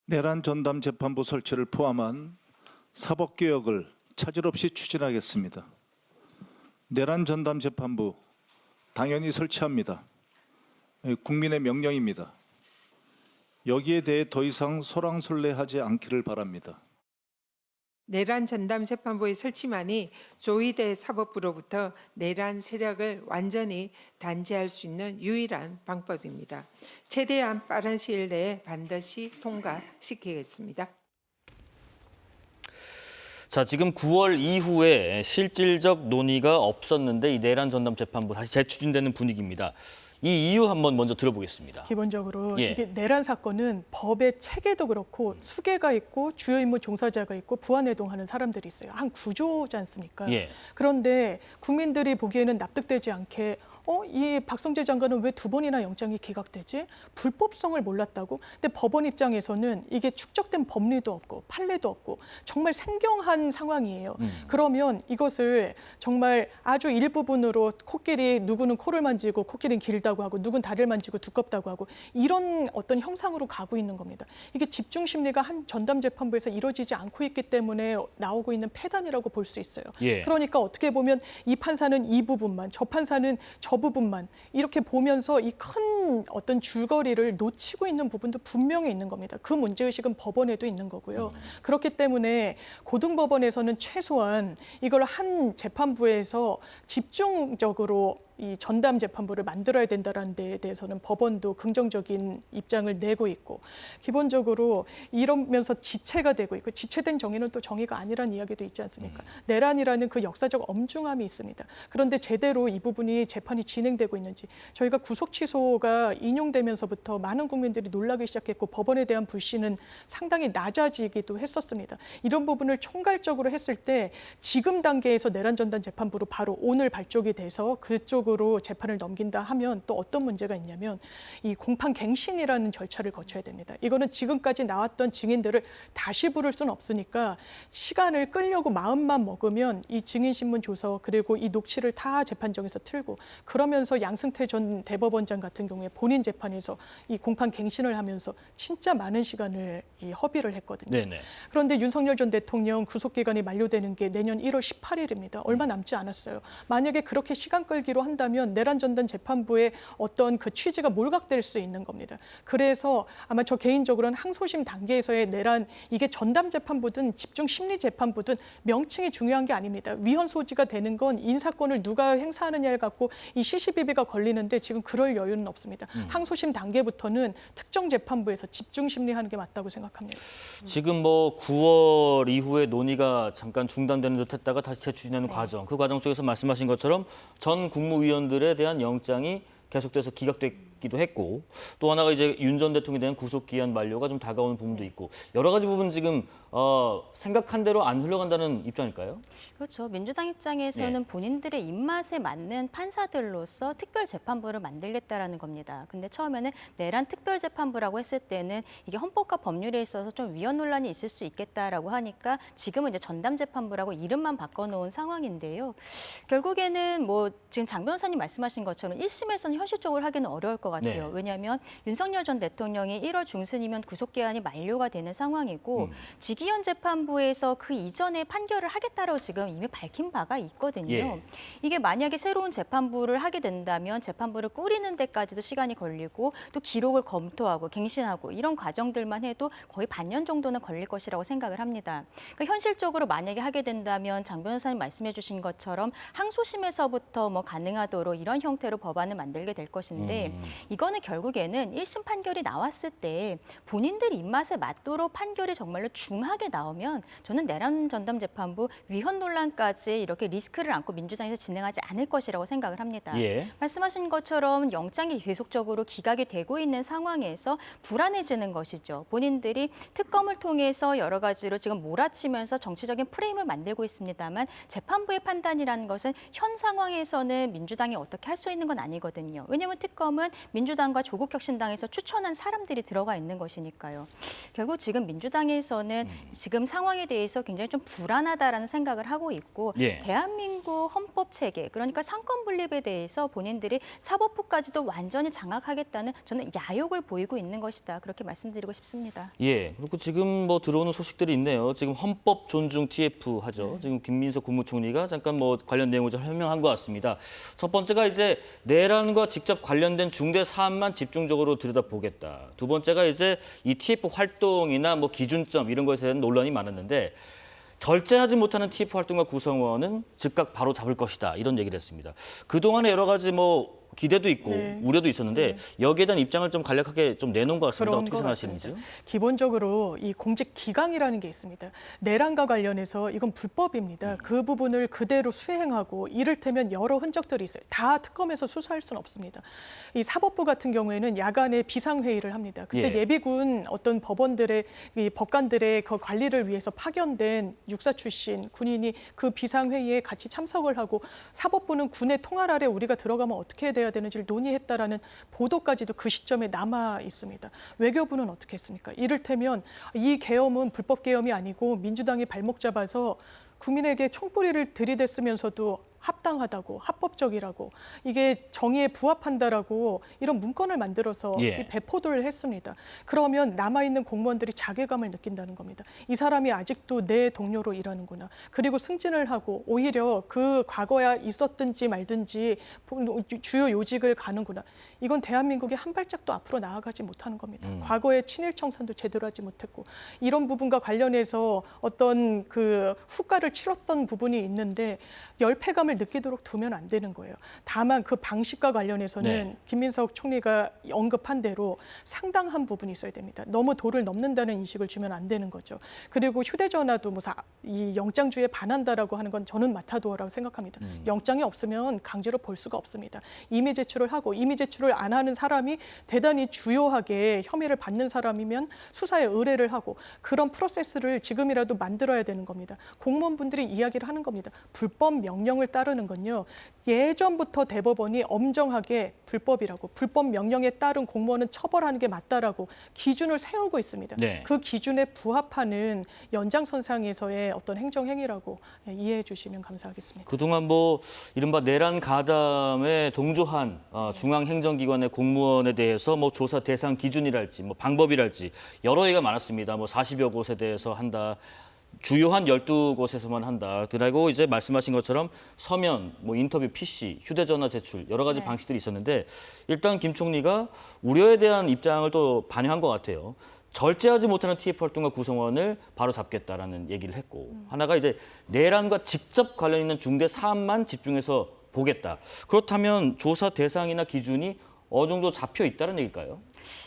내란 전담 재판부 설치를 포함한 사법개혁을 차질 없이 추진하겠습니다. 내란 전담 재판부 당연히 설치합니다. 국민의 명령입니다. 여기에 대해 더 이상 설왕설래하지 않기를 바랍니다. 내란 전담 재판부의 설치만이 조희대 사법부로부터 내란 세력을 완전히 단죄할 수 있는 유일한 방법입니다. 최대한 빠른 시일 내에 반드시 통과시키겠습니다. 자, 지금 9월 이후에 실질적 논의가 없었는데 이 내란 전담 재판부 다시 재추진되는 분위기입니다. 이 이유 한번 먼저 들어보겠습니다. 기본적으로 예. 이게 내란 사건은 법의 체계도 그렇고 수계가 있고 주요 임무 종사자가 있고 부안해동하는 사람들이 있어요. 한 구조지 않습니까? 예. 그런데 국민들이 보기에는 납득되지 않게 이 박성재 장관은 왜 2번이나 영장이 기각되지? 불법성을 몰랐다고? 근데 법원 입장에서는 이게 축적된 법리도 없고 판례도 없고 정말 생경한 상황이에요. 그러면 이것을 정말 아주 일부분으로 코끼리 누구는 코를 만지고 코끼리는 길다고 하고 누구는 다리를 만지고 두껍다고 하고 이런 어떤 형상으로 가고 있는 겁니다. 이게 집중 심리가 한 전담 재판부에서 이루어지지 않고 있기 때문에 나오고 있는 폐단이라고 볼 수 있어요. 예. 그러니까 어떻게 보면 이 판사는 이 부분만, 저 판사는 저 부분만 이렇게 보면서 이 큰 어떤 줄거리를 놓치고 있는 부분도 분명히 있는 겁니다. 그 문제의식은 법원에도 있는 거고요. 그렇기 때문에 고등법원에서는 최소한 이걸 한 재판부에서 집중적으로 이 전담 재판부를 만들어야 된다는 데에 대해서는 법원도 긍정적인 입장을 내고 있고 기본적으로 이러면서 지체가 되고 있고 지체된 정의는 또 정의가 아니라는 이야기도 있지 않습니까? 내란이라는 그 역사적 엄중함이 있습니다. 그런데 제대로 이 부분이 재판이 진행되고 있는지 저희가 구속 취소가 인용되면서부터 많은 국민들이 놀라기 시작했고 법원에 대한 불신은 상당히 낮아지기도 했었습니다. 이런 부분을 총괄적으로 했을 때 지금 단계에서 내란 전담 재판부로 바로 오늘 발족이 돼서 그쪽으로 재판을 넘긴다 하면 또 어떤 문제가 있냐면 이 공판 갱신이라는 절차를 거쳐야 됩니다. 이거는 지금까지 나왔던 증인들을 다시 부를 수는 없으니까 시간을 끌려고 마음만 먹으면 이 증인신문 조서 그리고 이 녹취를 다 재판정에서 틀고 그러면서 양승태 전 대법원장 같은 경우에 본인 재판에서 이 공판 갱신을 하면서 진짜 많은 시간을 허비를 했거든요. 네네. 그런데 윤석열 전 대통령 구속기간이 만료되는 게 내년 1월 18일입니다. 얼마 남지 않았어요. 만약에 그렇게 시간 끌기로 한다면 내란 전담 재판부의 어떤 그 취지가 몰각될 수 있는 겁니다. 그래서 아마 저 개인적으로는 항소심 단계에서의 내란 이게 전담 재판부든 집중 심리 재판부든 명칭이 중요한 게 아닙니다. 위헌 소지가 되는 건 인사권을 누가 행사하느냐를 갖고 이 시시비비가 걸리는데 지금 그럴 여유는 없습니다. 항소심 단계부터는 특정 재판부에서 집중 심리하는 게 맞다고 생각합니다. 지금 뭐 9월 이후에 논의가 잠깐 중단되는 듯했다가 다시 재추진하는 네. 과정, 그 과정 속에서 말씀하신 것처럼 전 국무위원들에 대한 영장이 계속돼서 기각되기도 했고 또 하나가 이제 윤 전 대통령에 대한 구속기한 만료가 좀 다가오는 부분도 있고 여러 가지 부분 지금 생각한 대로 안 흘러간다는 입장일까요? 그렇죠. 민주당 입장에서는 예. 본인들의 입맛에 맞는 판사들로서 특별재판부를 만들겠다라는 겁니다. 근데 처음에는 내란 특별재판부라고 했을 때는 이게 헌법과 법률에 있어서 좀 위헌 논란이 있을 수 있겠다라고 하니까 지금은 이제 전담재판부라고 이름만 바꿔놓은 상황인데요. 결국에는 뭐 지금 장 변호사님 말씀하신 것처럼 1심에서는 현실적으로 하기는 어려울 것 같아요. 네. 왜냐하면 윤석열 전 대통령이 1월 중순이면 구속기한이 만료가 되는 상황이고 지기현 재판부에서 그 이전에 판결을 하겠다라고 지금 이미 밝힌 바가 있거든요. 예. 이게 만약에 새로운 재판부를 하게 된다면 재판부를 꾸리는 데까지도 시간이 걸리고 또 기록을 검토하고 갱신하고 이런 과정들만 해도 거의 반년 정도는 걸릴 것이라고 생각을 합니다. 그러니까 현실적으로 만약에 하게 된다면 장 변호사님 말씀해 주신 것처럼 항소심에서부터 뭐 가능하도록 이런 형태로 법안을 만들게 될 것인데 이거는 결국에는 1심 판결이 나왔을 때 본인들 입맛에 맞도록 판결이 정말로 중하게 나오면 저는 내란 전담 재판부 위헌 논란까지 이렇게 리스크를 안고 민주당에서 진행하지 않을 것이라고 생각을 합니다. 예. 말씀하신 것처럼 영장이 계속적으로 기각이 되고 있는 상황에서 불안해지는 것이죠. 본인들이 특검을 통해서 여러 가지로 지금 몰아치면서 정치적인 프레임을 만들고 있습니다만 재판부의 판단이라는 것은 현 상황에서는 민주당이 어떻게 할 수 있는 건 아니거든요. 왜냐하면 특검은 민주당과 조국혁신당에서 추천한 사람들이 들어가 있는 것이니까요. 결국 지금 민주당에서는 지금 상황에 대해서 굉장히 좀 불안하다라는 생각을 하고 있고 예. 대한민국 헌법 체계, 그러니까 상권 분립에 대해서 본인들이 사법부까지도 완전히 장악하겠다는 저는 야욕을 보이고 있는 것이다. 그렇게 말씀드리고 싶습니다. 예. 그리고 지금 뭐 들어오는 소식들이 있네요. 지금 헌법 존중 TF 하죠. 지금 김민석 국무총리가 잠깐 뭐 관련 내용을 좀 설명한 것 같습니다. 첫 번째가 이제 내란과 직접 관련된 중대 사안만 집중적으로 들여다보겠다. 두 번째가 이제 이 TF 활동이나 뭐 기준점 이런 것에 대한 논란이 많았는데 절제하지 못하는 TF 활동가 구성원은 즉각 바로 잡을 것이다. 이런 얘기를 했습니다. 그동안에 여러 가지 뭐 기대도 있고 네. 우려도 있었는데 여기에 대한 입장을 좀 간략하게 좀 내놓은 것 같습니다. 그런 어떻게 것 생각하시는지요? 같습니다. 기본적으로 이 공직 기강이라는 게 있습니다. 내란과 관련해서 이건 불법입니다. 그 부분을 그대로 수행하고 이를테면 여러 흔적들이 있어요. 다 특검에서 수사할 수는 없습니다. 이 사법부 같은 경우에는 야간에 비상회의를 합니다. 그때 예. 예비군 어떤 법원들의 이 법관들의 그 관리를 위해서 파견된 육사 출신 군인이 그 비상회의에 같이 참석을 하고 사법부는 군의 통할 아래 우리가 들어가면 어떻게 돼야 되는지를 논의했다라는 보도까지도 그 시점에 남아 있습니다. 외교부는 어떻게 했습니까? 이를테면 이 계엄은 불법 계엄이 아니고 민주당이 발목 잡아서 국민에게 총뿌리를 들이댔으면서도 합당하다고, 합법적이라고, 이게 정의에 부합한다라고 이런 문건을 만들어서 예. 배포를 했습니다. 그러면 남아있는 공무원들이 자괴감을 느낀다는 겁니다. 이 사람이 아직도 내 동료로 일하는구나. 그리고 승진을 하고 오히려 그 과거에 있었든지 말든지 주요 요직을 가는구나. 이건 대한민국이 한 발짝도 앞으로 나아가지 못하는 겁니다. 과거에 친일 청산도 제대로 하지 못했고 이런 부분과 관련해서 어떤 그 후과를 치렀던 부분이 있는데 열패감을 느끼도록 두면 안 되는 거예요. 다만 그 방식과 관련해서는 네. 김민석 총리가 언급한 대로 상당한 부분이 있어야 됩니다. 너무 도를 넘는다는 인식을 주면 안 되는 거죠. 그리고 휴대전화도 뭐 이 영장주의에 반한다라고 하는 건 저는 마타도어라고 생각합니다. 영장이 없으면 강제로 볼 수가 없습니다. 이미 제출을 하고 이미 제출을 안 하는 사람이 대단히 주요하게 혐의를 받는 사람이면 수사에 의뢰를 하고 그런 프로세스를 지금이라도 만들어야 되는 겁니다. 공무원분들이 이야기를 하는 겁니다. 불법 명령을 따르는 건요. 예전부터 대법원이 엄정하게 불법이라고 불법 명령에 따른 공무원은 처벌하는 게 맞다라고 기준을 세우고 있습니다. 네. 그 기준에 부합하는 연장선상에서의 어떤 행정행위라고 이해해 주시면 감사하겠습니다. 그동안 뭐 이른바 내란 가담에 동조한 중앙행정기관의 공무원에 대해서 뭐 조사 대상 기준이랄지 뭐 방법이랄지 여러 얘기가 많았습니다. 뭐 40여 곳에 대해서 한다. 주요한 12곳에서만 한다. 그리고 이제 말씀하신 것처럼 서면, 뭐 인터뷰 PC, 휴대전화 제출 여러 가지 네. 방식들이 있었는데 일단 김 총리가 우려에 대한 입장을 또 반영한 것 같아요. 절제하지 못하는 TF 활동가 구성원을 바로 잡겠다라는 얘기를 했고 하나가 이제 내란과 직접 관련 있는 중대 사안만 집중해서 보겠다. 그렇다면 조사 대상이나 기준이 어느 정도 잡혀 있다는 얘기일까요?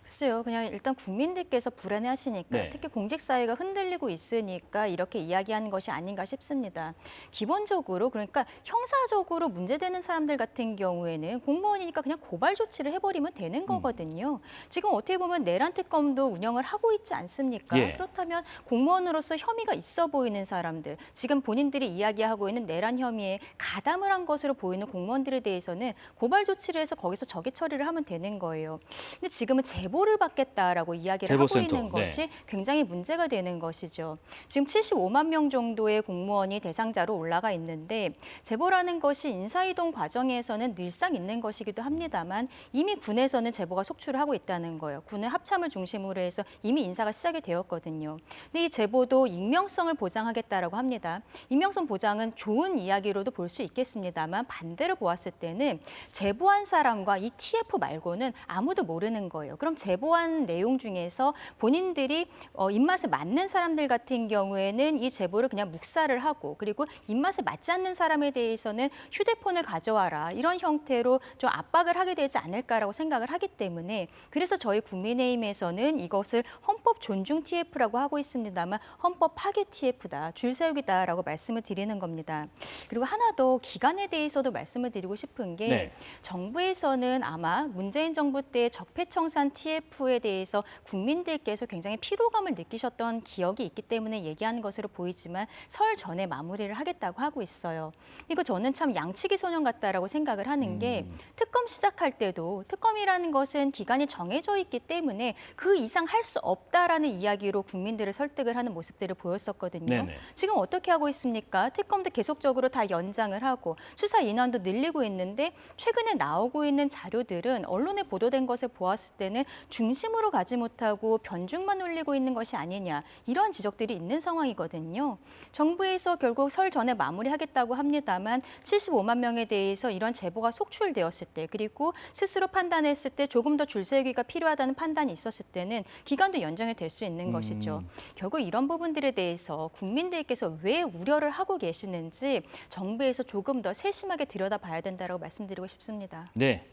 글쎄요. 그냥 일단 국민들께서 불안해하시니까 네. 특히 공직사회가 흔들리고 있으니까 이렇게 이야기하는 것이 아닌가 싶습니다. 기본적으로 그러니까 형사적으로 문제되는 사람들 같은 경우에는 공무원이니까 그냥 고발 조치를 해버리면 되는 거거든요. 지금 어떻게 보면 내란 특검도 운영을 하고 있지 않습니까? 예. 그렇다면 공무원으로서 혐의가 있어 보이는 사람들, 지금 본인들이 이야기하고 있는 내란 혐의에 가담을 한 것으로 보이는 공무원들에 대해서는 고발 조치를 해서 거기서 적의 처리를 하면 되는 거예요. 근데 지금은 제보를 받겠다라고 이야기를 하고 제보센터. 있는 것이 네. 굉장히 문제가 되는 것이죠. 지금 75만 명 정도의 공무원이 대상자로 올라가 있는데 제보라는 것이 인사이동 과정에서는 늘상 있는 것이기도 합니다만 이미 군에서는 제보가 속출을 하고 있다는 거예요. 군의 합참을 중심으로 해서 이미 인사가 시작이 되었거든요. 근데 이 제보도 익명성을 보장하겠다라고 합니다. 익명성 보장은 좋은 이야기로도 볼 수 있겠습니다만 반대로 보았을 때는 제보한 사람과 이 TF 말고는 아무도 모르는 거예요. 그럼 제보한 내용 중에서 본인들이 입맛에 맞는 사람들 같은 경우에는 이 제보를 그냥 묵살을 하고 그리고 입맛에 맞지 않는 사람에 대해서는 휴대폰을 가져와라 이런 형태로 좀 압박을 하게 되지 않을까라고 생각을 하기 때문에 그래서 저희 국민의힘에서는 이것을 헌법 존중 TF라고 하고 있습니다만 헌법 파괴 TF다, 줄 세우기다라고 말씀을 드리는 겁니다. 그리고 하나 더 기간에 대해서도 말씀을 드리고 싶은 게 네. 정부에서는 아마 문재인 정부 때 적폐청산 TF TF에 대해서 국민들께서 굉장히 피로감을 느끼셨던 기억이 있기 때문에 얘기하는 것으로 보이지만 설 전에 마무리를 하겠다고 하고 있어요. 이거 저는 참 양치기 소년 같다라고 생각을 하는 게 특검 시작할 때도 특검이라는 것은 기간이 정해져 있기 때문에 그 이상 할 수 없다라는 이야기로 국민들을 설득을 하는 모습들을 보였었거든요. 네네. 지금 어떻게 하고 있습니까? 특검도 계속적으로 다 연장을 하고 수사 인원도 늘리고 있는데 최근에 나오고 있는 자료들은 언론에 보도된 것을 보았을 때는 중심으로 가지 못하고 변죽만 올리고 있는 것이 아니냐 이러한 지적들이 있는 상황이거든요. 정부에서 결국 설 전에 마무리하겠다고 합니다만 75만 명에 대해서 이런 제보가 속출되었을 때 그리고 스스로 판단했을 때 조금 더 줄세우기가 필요하다는 판단이 있었을 때는 기간도 연장이 될 수 있는 것이죠. 결국 이런 부분들에 대해서 국민들께서 왜 우려를 하고 계시는지 정부에서 조금 더 세심하게 들여다봐야 된다고 말씀드리고 싶습니다. 네.